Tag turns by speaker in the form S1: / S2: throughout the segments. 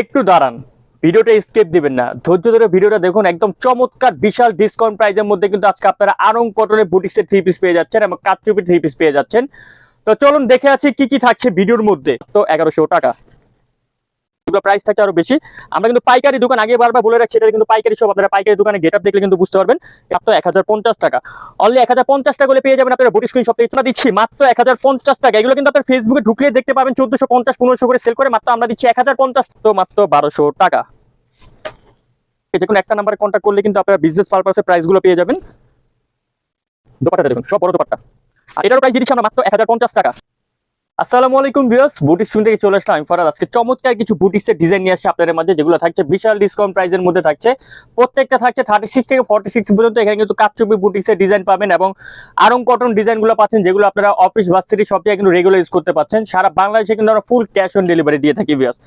S1: একটু দাঁড়ান, ভিডিওটা স্কিপ দিবেন না, ধৈর্য ধরে ভিডিওটা দেখুন। একদম চমৎকার বিশাল ডিসকাউন্ট প্রাইজের মধ্যে কিন্তু আজকে আপনারা আরং কটনের বুটিক্সের থ্রি পিস পেয়ে যাচ্ছেন এবং কাচচুপি থ্রি পিস পেয়ে যাচ্ছেন। তো চলুন দেখে আছি কি কি থাকছে ভিডিওর মধ্যে। তো 1100 টাকা প্রাইস থাকছে আরো বেশি। আমরা কিন্তু পাইকারি দোকান আগে বারবার বলে রাখছি, এটা কিন্তু পাইকারি সব। আপনারা পাইকারি দোকানে গেটআপ দেখলে কিন্তু বুঝতে পারবেন। মাত্র 1050 টাকা, অনলি 1050 টাকা পেয়ে যাবেন আপনারা বুটিক স্ক্রিন শপ থেকে। আমরা দিচ্ছি মাত্র 1050 টাকা। এগুলো কিন্তু আপনার ফেসবুকে ঢুকলে দেখতে পাবেন 1450 1500 করে সেল করে, মাত্র আমরা দিচ্ছি 1050, তো মাত্র 1200 টাকা। যে কোনো একটা নাম্বারে কন্ট্যাক্ট করলে কিন্তু আপনারা বিজনেস পারপাসে প্রাইস গুলো পেয়ে যাবেন। দোপাট্টা দেখুন, সব বড় দোপাট্টা। আর এটার প্রাইস দিচ্ছি আমরা মাত্র 1050 টাকা। আসসালামু আলাইকুম ভিউয়ার্স, বুটিক স্ক্রিন থেকে চলে আসলাম আমি ফরহাদ। আজকে চমৎকার কিছু বুটিক্সের ডিজাইন নিয়ে আসছে আপনাদের মাঝে, যেগুলো থাকছে বিশাল ডিসকাউন্ট প্রাইসের মধ্যে থাকছে। প্রত্যেকটা থাকছে 36 থেকে 46 পর্যন্ত। এখানে কিন্তু কাচচুপি বুটিক্সের ডিজাইন পাবেন এবং আরং কটন ডিজাইনগুলো পাচ্ছেন, যেগুলো আপনারা অফিস ভার্সিটি সব জায়গায় কিন্তু রেগুলার ইউজ করতে পাচ্ছেন। সারা বাংলাদেশে কিন্তু আমরা ফুল ক্যাশ অন ডেলিভারি দিয়ে থাকি ভিউয়ার্স।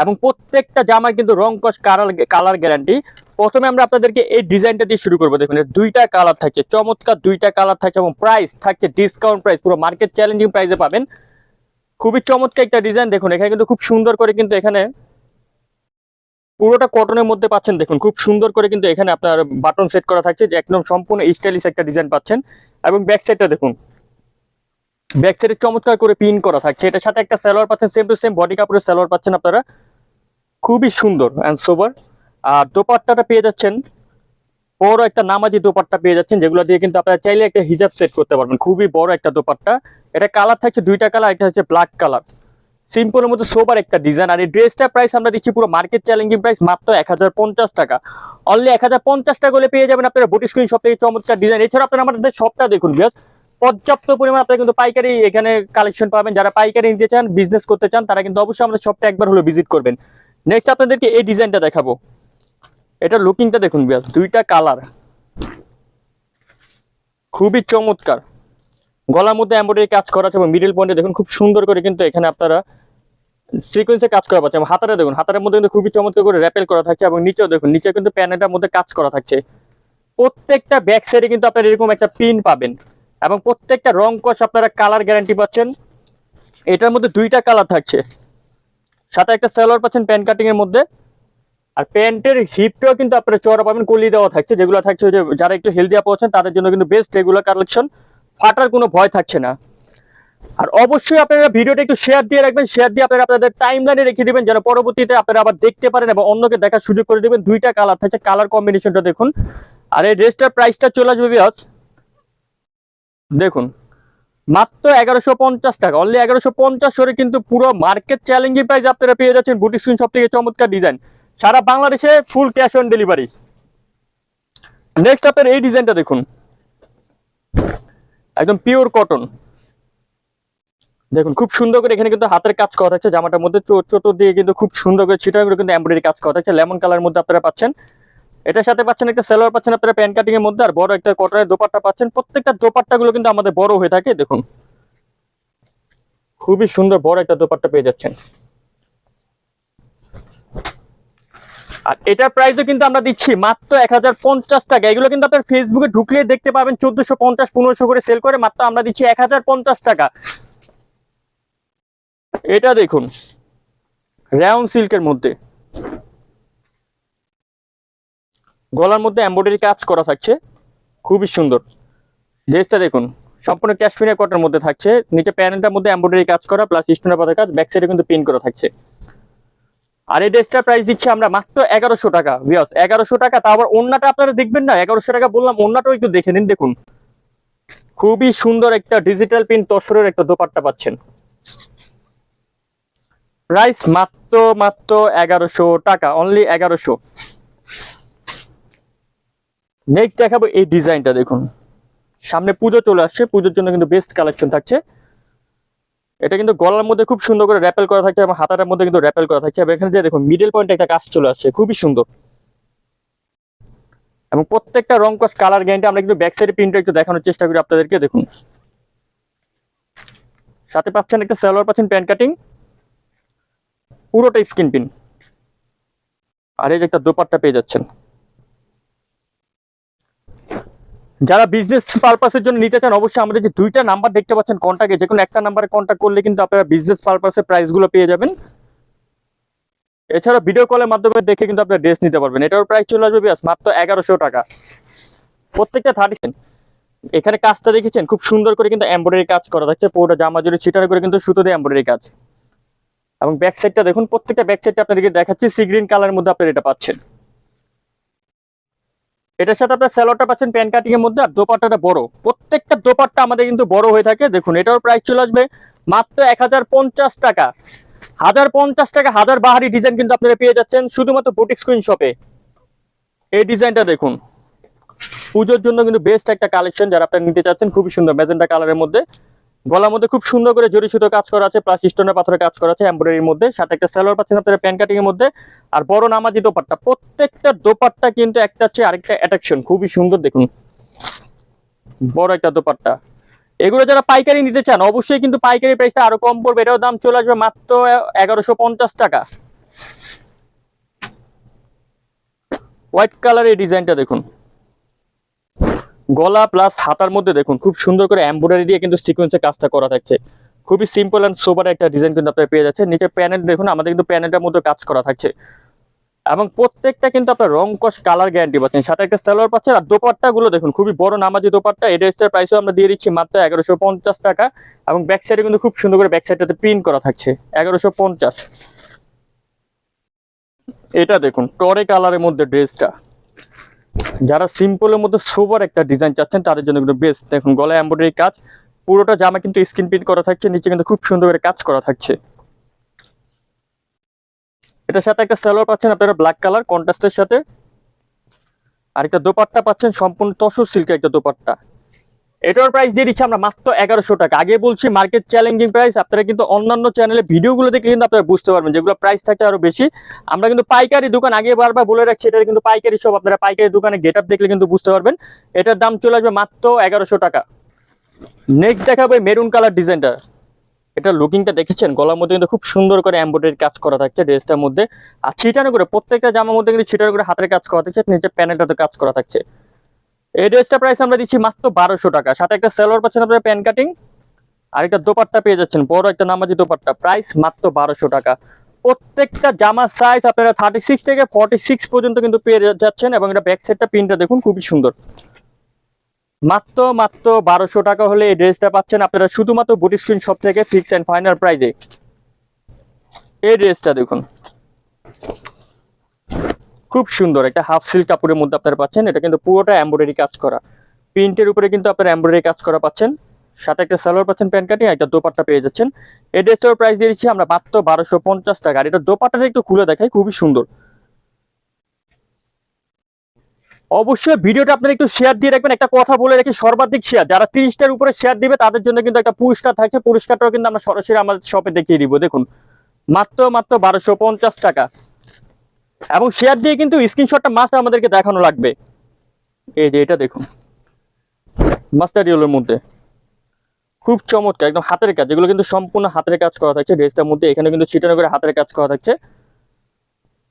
S1: এবং প্রত্যেকটা জামার কিন্তু রং কস কালার গ্যারান্টি। প্রথমে আমরা আপনাদেরকে এই ডিজাইনটা দিয়ে শুরু করবো। দেখুন, দুইটা কালার থাকছে, চমৎকার দুইটা কালার থাকছে এবং প্রাইস থাকছে ডিসকাউন্ট প্রাইস, পুরো মার্কেট চ্যালেঞ্জিং প্রাইসে পাবেন। খুবই চমৎকার একটা ডিজাইন। দেখুন এখানে কিন্তু খুব সুন্দর করে কিন্তু এখানে পুরোটা কটনের মধ্যে পাচ্ছেন। দেখুন খুব সুন্দর করে কিন্তু এখানে আপনার বাটন সেট করা থাকছে, যে একদম সম্পূর্ণ স্টাইলিশ একটা ডিজাইন পাচ্ছেন। এবং ব্যাক সাইডটা দেখুন, ব্যাক সাইডে চমৎকার করে পিন করা থাকছে। এটার সাথে একটা সালোয়ার পাচ্ছেন, সেম টু সেম বডি কাপড়ের সালোয়ার পাচ্ছেন আপনারা, খুবই সুন্দর অ্যান্ড সোবার। আর দোপাট্টাটা পেয়ে যাচ্ছেন বড় একটা নামাজি দোপাট্টা পেয়ে যাচ্ছেন, যেগুলো দিয়ে কিন্তু আপনারা চাইলে একটা হিজাব সেট করতে পারবেন। খুবই বড় একটা দোপাট্টা। এটা কালার থাকছে দুইটা কালার, একটা হচ্ছে ব্ল্যাক কালার, সিম্পলের মধ্যে সোবার একটা ডিজাইন। আর এই ড্রেসটার প্রাইস আমরা দিচ্ছি পুরো মার্কেট চ্যালেঞ্জিং প্রাইস, মাত্র 1050 টাকা। অনলি 1050 টাকা হলে পেয়ে যাবেন আপনারা বুটিক স্ক্রিন শপ থেকে চমৎকার ডিজাইন। এছাড়া আপনারা আমাদের শপটা দেখুন বিয়াস, পর্যাপ্ত পরিমাণ আপনারা কিন্তু পাইকারি এখানে কালেকশন পাবেন। যারা পাইকারি নিতে চান, বিজনেস করতে চান, তারা কিন্তু অবশ্যই আমাদের শপটা একবার হলো ভিজিট করবেন। নেক্সট আপনাদেরকে এই ডিজাইনটা দেখাবো। এটা লুকিংটা দেখুন বিয়াস, দুইটা কালার, খুবই চমৎকার। গলার মধ্যে এমব্রয়ডারি কাজ করা আছে এবং মিডল পয়েন্টে দেখুন খুব সুন্দর করে কিন্তু এখানে আপনারা সিকোয়েন্সে কাজ করা পাচ্ছে। এবং হাতারে দেখুন, হাতারের মধ্যে কিন্তু খুবই চমৎকার করে র্যাপেল করা থাকছে। এবং নিচেও দেখুন, নিচে কিন্তু প্যানেলটার মধ্যে কাজ করা থাকছে। প্রত্যেকটা ব্যাক সাইডে কিন্তু আপনারা এরকম একটা পিন পাবেন এবং প্রত্যেকটা রং কস আপনারা কালার গ্যারান্টি পাচ্ছেন। এটার মধ্যে দুইটা কালার থাকছে, সাথে একটা সালোয়ার পাচ্ছেন প্যান্ট কাটিং এর মধ্যে। আর প্যান্টের হিপটাও কিন্তু আপনারা চওড়া পাবেন, কলি দেওয়া থাকছে, যেগুলো থাকছে যে যারা একটু হেলদি আপা আছেন তাদের জন্য কিন্তু বেস্ট রেগুলার কালেকশন, ফাটার কোনো ভয় থাকছে না। আর অবশ্যই আপনারা ভিডিওটা একটু শেয়ার দিয়ে রাখবেন, শেয়ার দিয়ে আপনারা আপনাদের টাইমলাইনে রেখে দিবেন, যেন পরবর্তীতে আপনারা আবার দেখতে পারেন এবং অন্যকে দেখার সুযোগ করে দিবেন। দুইটা কালার থাকছে, কালার কম্বিনেশনটা দেখুন। আর এই ড্রেসটার প্রাইসটা চলে আসবে ভিউয়ার্স, দেখুন মাত্র 1150 টাকা। অনলি 1150 করে কিন্তু পুরো মার্কেট চ্যালেঞ্জিং প্রাইস আপনারা পেয়ে যাচ্ছেন বুটিক স্ক্রিন শপ থেকে চমৎকার ডিজাইন, সারা বাংলাদেশে full cash on delivery. Next আপনার এই ডিজাইনটা দেখুন, একদম পিওর কটন। দেখুন খুব সুন্দর করে এখানে কিন্তু হাতের কাজ করা থাকছে, জামাটার মধ্যে ছোট দিয়ে কিন্তু খুব সুন্দর করে ছিটা করে কিন্তু এমব্রয়ডারি কাজ করা থাকছে। লেমন কালার মধ্যে আপনারা পাচ্ছেন। এটার সাথে পাচ্ছেন একটা সালোয়ার পাচ্ছেন আপনারা প্যান্ট কাটিং এর মধ্যে, আর বড় একটা কটনের দোপাট্টা পাচ্ছেন। প্রত্যেকটা দোপাট্টা গুলো কিন্তু আমাদের বড় হয়ে থাকে। দেখুন খুবই সুন্দর বড় একটা দোপাট্টা পেয়ে যাচ্ছেন। আর এটার প্রাইসও কিন্তু আমরা দিচ্ছি মাত্র 1050 টাকা। এগুলো কিন্তু আপনার ফেসবুকে ঢুকলে দেখতে পাবেন 1450 1500 করে সেল করে, মাত্র আমরা দিচ্ছি 1050 টাকা। এটা দেখুন রাউন্ড সিল্কের মধ্যে, গলার মধ্যে এমব্রয়ডারি কাজ করা থাকছে, খুবই সুন্দর। ড্রেসটা দেখুন সম্পূর্ণ ক্যাশমিনের কটনের মধ্যে থাকছে, নিচে প্যানেলটার মধ্যে এমব্রয়ডারি কাজ করা প্লাস স্টোনের পাতার কাজ, ব্যাক সাইডে কিন্তু প্রিন্ট করা থাকছে। আর এই ড্রেসটার প্রাইস দিচ্ছি আমরা মাত্র 1100 টাকা ভিউয়ার্স, 1100 টাকা। তা আবার ওন্নাটা আপনারা দেখবেন না, 1100 টাকা বললাম, ওন্নাটাও একটু দেখে নিন। দেখুন খুবই সুন্দর একটা ডিজিটাল প্রিন্ট তসরের একটা দোপাট্টা পাচ্ছেন। প্রাইস মাত্র মাত্র 1100 টাকা, অনলি 1100। নেক্সট দেখাবো এই ডিজাইনটা। দেখুন সামনে পুজো চলে আসছে, পুজোর জন্য কিন্তু বেস্ট কালেকশন থাকছে। এটা কিন্তু গলার মধ্যে খুব সুন্দর করে র্যাপেল করা থাকছে এবং হাতাটার মধ্যে কিন্তু র্যাপেল করা থাকছে। এবং এখানে যে দেখুন মিডল পয়েন্টে একটা কাজ চলে আসছে, খুবই সুন্দর। এবং প্রত্যেকটা রং কস কালার গ্যারান্টি। আমরা কিন্তু ব্যাক সাইডে প্রিন্টটা একটু দেখানোর চেষ্টা করি আপনাদেরকে। দেখুন সাথে পাচ্ছেন একটা সালোয়ার পাচ্ছেন প্যান্ট কাটিং, পুরোটা স্কিন পিন। আর এই যে একটা দোপাট্টা পেয়ে যাচ্ছেন। যারা বিজনেস পারপাসের জন্য নিতে চান, অবশ্যই আমাদের যে দুইটা নাম্বার দেখতে পাচ্ছেন কন্ট্যাক্টে, যে কোনো একটা নাম্বারে কন্ট্যাক্ট করলে কিন্তু আপনারা বিজনেস পারপাসে প্রাইসগুলো পেয়ে যাবেন। এছাড়া ভিডিও কলের মাধ্যমে দেখে কিন্তু আপনার ড্রেস নিতে পারবেন। এটার প্রাইস চলে আসবে বিয়াস মাত্র 1100 টাকা। প্রত্যেকটা 30। এখানে কাজটা দেখেছেন খুব সুন্দর করে কিন্তু এমব্রয়ডারি কাজ করা থাকছে, পুরোটা জামা জুড়ে ছিটার করে কিন্তু সুতো দিয়ে এমব্রয়ডারি কাজ। এবং ব্যাক সাইডটা দেখুন, প্রত্যেকটা ব্যাক সাইডটা আপনাদেরকে দেখাচ্ছি, সি গ্রিন কালারের মধ্যে আপনারা এটা পাচ্ছেন। এটার সাথে আপনার স্যালোয়ারটা পাচ্ছেন প্যান কাটিং এর মধ্যে, আর দোপাট্টাটা বড়। প্রত্যেকটা দোপাট্টা আমাদের কিন্তু বড় হয়ে থাকে। দেখুন এটার প্রাইস চলে আসবে মাত্র 1050 টাকা। 1050 টাকা হাজার বাহারি ডিজাইন কিন্তু আপনারা পেয়ে যাচ্ছেন শুধুমাত্র বুটিক কুইন শপে। এই ডিজাইনটা দেখুন, পুজোর জন্য কিন্তু বেস্ট একটা কালেকশন যারা আপনারা নিতে চাচ্ছেন। খুবই সুন্দর ম্যাজেন্টা কালারের মধ্যে, গলার মধ্যে খুব সুন্দর করে জরি সুতো কাজ করা আছে, প্লাস স্টোনের পাথরের কাজ করা আছে এমব্রয়ডারির মধ্যে, সাথে একটা সালোয়ার পাচ্ছেন আপনারা প্যান কাটিং এর মধ্যে, আর বড় নামাজি দোপাট্টা। প্রত্যেকটা দোপাট্টা কিন্তু একটা চেয়ে আরেকটা অ্যাট্রাকশন, খুবই সুন্দর। দেখুন বড় একটা দোপাট্টা। এগুলো যারা পাইকারি নিতে চান অবশ্যই কিন্তু পাইকারি প্রাইসটা আরো কম পড়বে। এটাও দাম চলে আসবে মাত্র 1150 টাকা। হোয়াইট কালারের ডিজাইনটা দেখুন, গলা প্লাস হাতার মধ্যে দেখুন খুব সুন্দর করে এমব্রয়ডারি দিয়ে কিন্তু সিকোয়েন্সে কাজটা করা থাকছে। খুবই সিম্পল অ্যান্ড সোবার একটা ডিজাইন কিন্তু আপনারা পেয়ে যাচ্ছেন। নিচে প্যানেল দেখুন, আমাদের কিন্তু প্যানেলটার মধ্যে কাজ করা থাকছে, এবং প্রত্যেকটা কিন্তু আপনার রং কস কালার গ্যারান্টি পাচ্ছেন। সাথে একটা সালোয়ার পাচ্ছেন, আর দোপাট্টা গুলো দেখুন খুবই বড় নামাজি দোপাট্টা। এই ড্রেসটার প্রাইসও আমরা দিয়ে দিচ্ছি মাত্র 1150 টাকা। এবং ব্যাক সাইডে কিন্তু খুব সুন্দর করে ব্যাক সাইডটাতে প্রিন্ট করা থাকছে 1150। এটা দেখুন টরে কালারের মধ্যে ড্রেসটা, যারা সিম্পলের মধ্যে সোবার একটা ডিজাইন চাচ্ছেন তাদের জন্য কিন্তু বেস্ট। দেখুন গলায় এমব্রয়ডারি কাজ, পুরোটা জামা কিন্তু স্ক্রিন প্রিন্ট করা থাকছে, নিচে কিন্তু খুব সুন্দর করে কাজ করা থাকছে। এটার সাথে একটা সালোয়ার পাচ্ছেন আপনারা ব্ল্যাক কালার কন্ট্রাস্টের সাথে, আর একটা দোপাট্টা পাচ্ছেন সম্পূর্ণ তসর সিল্কের একটা দোপাট্টা। এটার প্রাইস দিয়ে দিচ্ছি আমরা মাত্র 1100 টাকা। আগে বলছি মার্কেট চ্যালেঞ্জিং প্রাইস, আপনারা কিন্তু অন্যান্য চ্যানেলে ভিডিওগুলো দেখে কিন্তু আপনারা বুঝতে পারবেন যেগুলো প্রাইস থাকে আরো বেশি। আমরা কিন্তু পাইকারি দোকান, আগে বারবার বলে রাখছি, এটা কিন্তু পাইকারি সব, আপনারা পাইকারি দোকানে গেট আপ দেখলে কিন্তু বুঝতে পারবেন। এটার দাম চলে আসবে মাত্র 1100 টাকা। নেক্সট দেখাবো মেরুন কালার ডিজাইনটা। এটা লুকিংটা দেখেছেন, গলার মধ্যে কিন্তু খুব সুন্দর করে এমব্রয়ডারি কাজ করা থাকছে ড্রেসটার মধ্যে, আর ছিটানো করে প্রত্যেকটা জামার মধ্যে কিন্তু ছিটানো করে হাতের কাজ করা থাকছে, নিচে প্যানেলটাতে কাজ করা থাকছে। এই ড্রেসটা প্রাইস আমরা দিচ্ছি মাত্র 1200 টাকা। সাথে একটা সালোয়ার পাচ্ছেন আপনারা প্যান কাটিং, আর একটা দোপাট্টা পেয়ে যাচ্ছেন বড় একটা নামাজি দোপাট্টা, প্রাইস মাত্র 1200 টাকা। প্রত্যেকটা জামার সাইজ আপনারা 36 থেকে 46 পর্যন্ত কিন্তু পেয়ে যাচ্ছেন। এবং এটা ব্যাক সাইডটা প্রিন্টটা দেখুন খুবই সুন্দর। মাত্র 1200 টাকা হলে এই ড্রেসটা পাচ্ছেন আপনারা শুধুমাত্র বুটিক স্ক্রিন শপ থেকে, ফিক্স এন্ড ফাইনাল প্রাইজে। এই ড্রেসটা দেখুন খুব সুন্দর একটা হাফ সিল্ক কাপড়ের মধ্যে আপনারা পাচ্ছেন। এটা কিন্তু পুরোটা এমব্রয়ডারি কাজ করা, প্রিন্টের উপরে কিন্তু আপনারা এমব্রয়ডারি কাজ করা পাচ্ছেন। সাথে একটা সালোয়ার পাচ্ছেন প্যান্ট কাটিং, একটা দোপাট্টা পেয়ে যাচ্ছেন। এই ড্রেসটার প্রাইস দিয়ে দিচ্ছি আমরা মাত্র 1250 টাকা। আর এটা দোপাট্টাটা একটু খুলে দেখাই, খুবই সুন্দর। অবশ্যই ভিডিওটা আপনারা একটু শেয়ার দিয়ে রাখবেন। একটা কথা বলে রাখি, সর্বাধিক শেয়ার যারা 30টার উপরে শেয়ার দিবে তাদের জন্য কিন্তু একটা পুরস্কার থাকছে। পুরস্কারটাও কিন্তু আমরা সরাসরি আমাদের শপে দেখিয়ে দিব। দেখুন মাত্র 1250 টাকা। এবং শেয়ার দিয়ে কিন্তু স্ক্রিনশটটা মাস্ট আমাদেরকে দেখানো লাগবে। এই যে এটা দেখুন মাস্টার ইয়েলোর মধ্যে খুব চমৎকার একদম হাতের কাজ, এগুলো কিন্তু সম্পূর্ণ হাতের কাজ করা থাকছে ড্রেসটার মধ্যে। এখানে কিন্তু ছিটানো করে হাতের কাজ করা থাকছে।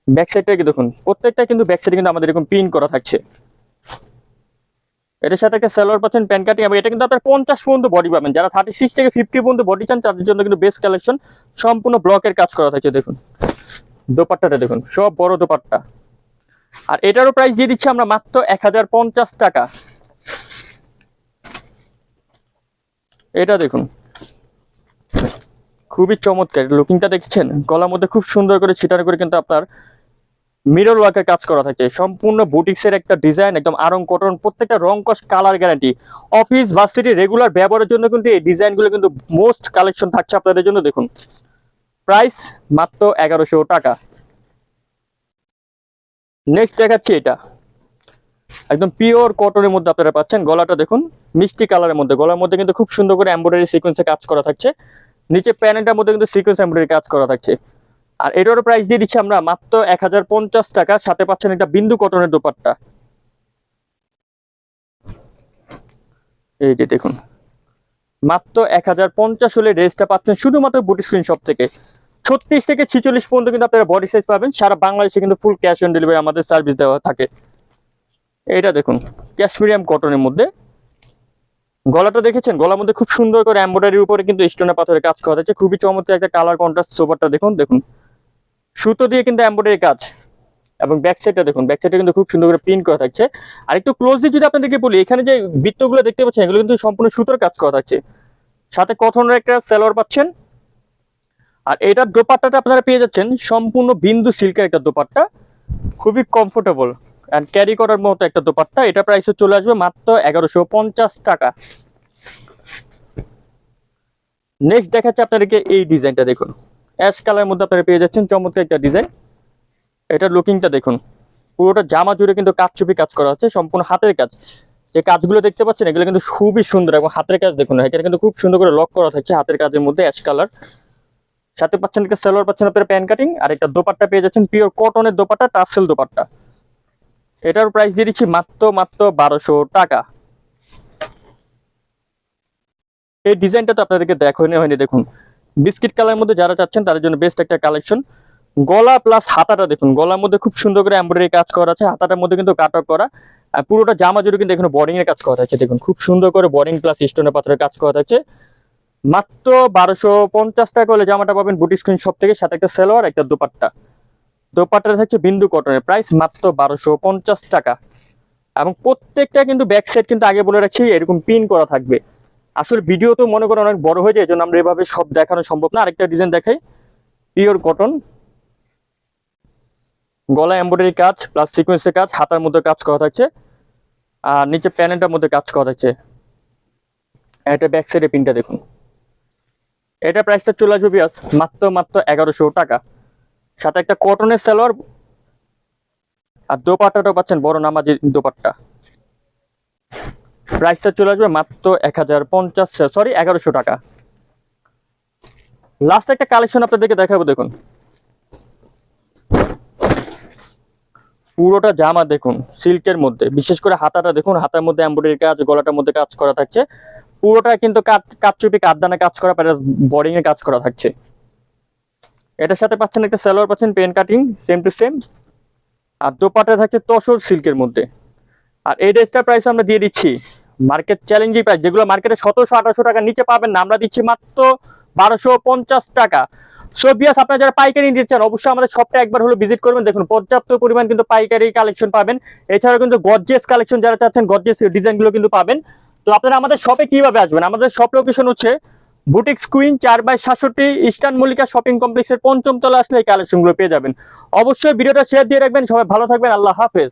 S1: ব্যাক সাইডটা কি দেখুন, প্রত্যেকটা কিন্তু ব্যাক সাইডে কিন্তু আমাদের এরকম পিন করা থাকছে। এটার সাথে একটা সালোয়ার পাচ্ছেন প্যান কাটিং, এবং এটা কিন্তু আপনার 50 পর্যন্ত বডি পাবেন। যারা 36 থেকে 50 পর্যন্ত বডি চান তাদের জন্য কিন্তু বেস্ট কালেকশন, সম্পূর্ণ ব্লকের কাজ করা থাকছে। দেখুন দোপাট্টাটা দেখুন, সব বড় দোপাট্টা। আর এটারও প্রাইস দিয়ে দিচ্ছি আমরা মাত্র 1050 টাকা। এটা দেখুন খুবই চমৎকার লুকিংটা দেখছেন, গলার মধ্যে খুব সুন্দর করে ছিটানো করে কিন্তু আপনার মিরর ওয়ার্কের কাজ করা থাকে। সম্পূর্ণ বুটিক্সের একটা ডিজাইন, একদম আরং কটন, প্রত্যেকটা রং কস colour guarantee. Office varsity regular ব্যবহারের জন্য কিন্তু এই ডিজাইনগুলো কিন্তু মোস্ট কালেকশন থাকছে আপনাদের জন্য। দেখুন প্রাইস মাত্র 1100 টাকা। নেক্সট দেখাচ্ছি এটা একদম পিওর কটনের মধ্যে আপনারা পাচ্ছেন। গলাটা দেখুন মিষ্টি কালারের মধ্যে, গলার মধ্যে কিন্তু খুব সুন্দর করে এমব্রয়ডারি সিকোয়েন্সে কাজ করা থাকছে, নিচে প্যানেলটার মধ্যে কিন্তু সিকোয়েন্স এমব্রয়ডারি কাজ করা থাকছে। আর এটারও প্রাইস দিয়ে দিচ্ছি আমরা মাত্র 1050 টাকা। সাথে পাচ্ছেন এটা বিন্দু কটনের দোপাট্টা। এই যে দেখুন মাত্র 1050 হলে ড্রেসটা পাচ্ছেন শুধুমাত্র বুটিক স্ক্রিন শপ থেকে। 36 থেকে 46 পর্যন্ত কিন্তু আপনারা বডি সাইজ পাবেন। সারা বাংলাদেশে কিন্তু ফুল ক্যাশ অন ডেলিভারি আমাদের সার্ভিস দেওয়া থাকে। এটা দেখুন ক্যাশমিরিয়াম কটনের মধ্যে, গলাটা দেখেছেন, গলার মধ্যে খুব সুন্দর করে এমব্রয়ডারির উপরে কিন্তু স্টোনের পাথরের কাজ করা হচ্ছে। খুবই চমৎকার একটা কালার কন্ট্রাস্ট সোফারটা দেখুন। দেখুন সুতো দিয়ে কিন্তু এমব্রয়ডারি কাজ, এবং ব্যাক সাইডটা দেখুন, ব্যাক সাইডটা কিন্তু খুব সুন্দর করে প্রিন্ট করা থাকছে। আর একটু ক্লোজলি যদি আপনাদেরকে বলি, এখানে যে বৃত্তগুলো দেখতে পাচ্ছেন এগুলো কিন্তু সম্পূর্ণ সুতোর কাজ করা থাকছে, সাথে কটনের একটা সালোয়ার পাচ্ছেন। আর এটার দোপাট্টাটা আপনারা পেয়ে যাচ্ছেন সম্পূর্ণ বিন্দু সিল্কের একটা দোপাট্টা, খুবই কমফোর্টেবল অ্যান্ড ক্যারি করার মতো একটা দোপাট্টা। এটা প্রাইসে চলে আসবে মাত্র 1150 টাকা। নেক্সট দেখাচ্ছে আপনাদেরকে এই ডিজাইনটা, দেখুন অ্যাশ কালারের মধ্যে আপনারা পেয়ে যাচ্ছেন চমৎকার একটা ডিজাইন। এটার লুকিংটা দেখুন, পুরোটা জামা জুড়ে কিন্তু কারচুপি কাজ করা আছে, সম্পূর্ণ হাতের কাজ। যে কাজগুলো দেখতে পাচ্ছেন এগুলো কিন্তু খুবই সুন্দর, এবং হাতের কাজ দেখুন এখানে কিন্তু খুব সুন্দর করে লক করা থাকছে হাতের কাজের মধ্যে অ্যাশ কালার। সাথে পাচ্ছেন একটা সালোয়ার, পাচ্ছেন আপনার প্যান কাটিং, আর একটা দোপাট্টা পেয়ে যাচ্ছেন পিওর কটনের দোপাট্টা, টার্সেল দোপাট্টা। এটার প্রাইস দিয়ে দিচ্ছি মাত্র 1200 টাকা। এই ডিজাইনটা তো আপনাদেরকে দেখানো হয়নি, দেখুন বিস্কিট কালারের মধ্যে যারা চাচ্ছেন তাদের জন্য বেস্ট একটা কালেকশন। গলা প্লাস হাতাটা দেখুন, গলার মধ্যে খুব সুন্দর করে এমব্রয়ডারি কাজ করা আছে, হাতাটার মধ্যে কিন্তু কাটক করা। আর পুরোটা জামা জুড়ে কিন্তু এখানে বোরিং এর কাজ করা আছে, দেখুন খুব সুন্দর করে বোরিং প্লাস স্টোনের পাথরের কাজ করা আছে। মাত্র 1250 টাকা হলে জামাটা পাবেন বুটিক স্ক্রিন শপ থেকে, সাথে একটা সালোয়ার একটা দোপাট্টা। দোপাট্টাটা থাকছে বিন্দু কটনের, প্রাইস মাত্র 1250 টাকা। এবং প্রত্যেকটা কিন্তু ব্যাক সাইড কিন্তু আগে বলে রাখছি এরকম পিন করা থাকবে। আসলে ভিডিও তো মনে করেন অনেক বড় হয়ে যায়, এই জন্য আমরা এভাবে সব দেখানো সম্ভব না। আরেকটা ডিজাইন দেখাই, পিওর কটন, গলা এমব্রয়ডারি কাজ প্লাস সিকোয়েন্সের কাজ, হাতার মধ্যে কাজ করা থাকছে, আর নিচে প্যানেলটার মধ্যে কাজ করা থাকছে। এটা ব্যাক সাইডে পিনটা দেখুন। এটা প্রাইসটা চলে আসবে বিয়াস মাত্র 1100 টাকা, সাথে একটা কটনের সালোয়ার, আর দোপাট্টাটাও পাচ্ছেন বড় নামাজি দোপাট্টা। প্রাইসটা চলে আসবে মাত্র 1100 টাকা। লাস্ট একটা কালেকশন আপনাদেরকে দেখাবো, দেখুন পুরোটা জামা দেখুন সিল্কের মধ্যে, বিশেষ করে হাতাটা দেখুন, হাতার মধ্যে এমব্রয়ডারি কাজ, গলাটার মধ্যে কাজ করা থাকছে, পুরোটা কিন্তু কাটচুপি কাঠদানা কাজ করা, বোরিং এর কাজ করা থাকছে। এটার সাথে পাচ্ছেন একটা সালোয়ার, পাচ্ছেন পেন কাটিং সেম টু সেম, আর দোপাট্টা থাকছে তসর সিল্কের মধ্যে। আর এই ড্রেসটার প্রাইস আমরা দিয়ে দিচ্ছি মার্কেট চ্যালেঞ্জিং প্রাইস, যেগুলো মার্কেটে 1700-1800 টাকার নিচে পাবেন না, আমরা দিচ্ছি মাত্র 1250 টাকা। সো বিয়াস, আপনারা যারা পাইকারি নিতে চান অবশ্যই আমাদের শপটা একবার হলো ভিজিট করবেন, দেখুন পর্যাপ্ত পরিমাণ কিন্তু পাইকারি কালেকশন পাবেন। এছাড়াও কিন্তু গর্জিয়াস কালেকশন যারা চাচ্ছেন, গর্জিয়াস ডিজাইনগুলো কিন্তু পাবেন। তো আপনারা আমাদের শপে কিভাবে আসবেন, আমাদের শপ লোকেশন হচ্ছে boutiques queen 4/67 eastern Mallika shopping কমপ্লেক্সের 5ম তলা আসলে এই কালেকশনগুলো পেয়ে যাবেন। অবশ্যই ভিডিওটা শেয়ার দিয়ে রাখবেন। সবাই ভালো থাকবেন, আল্লাহ হাফেজ।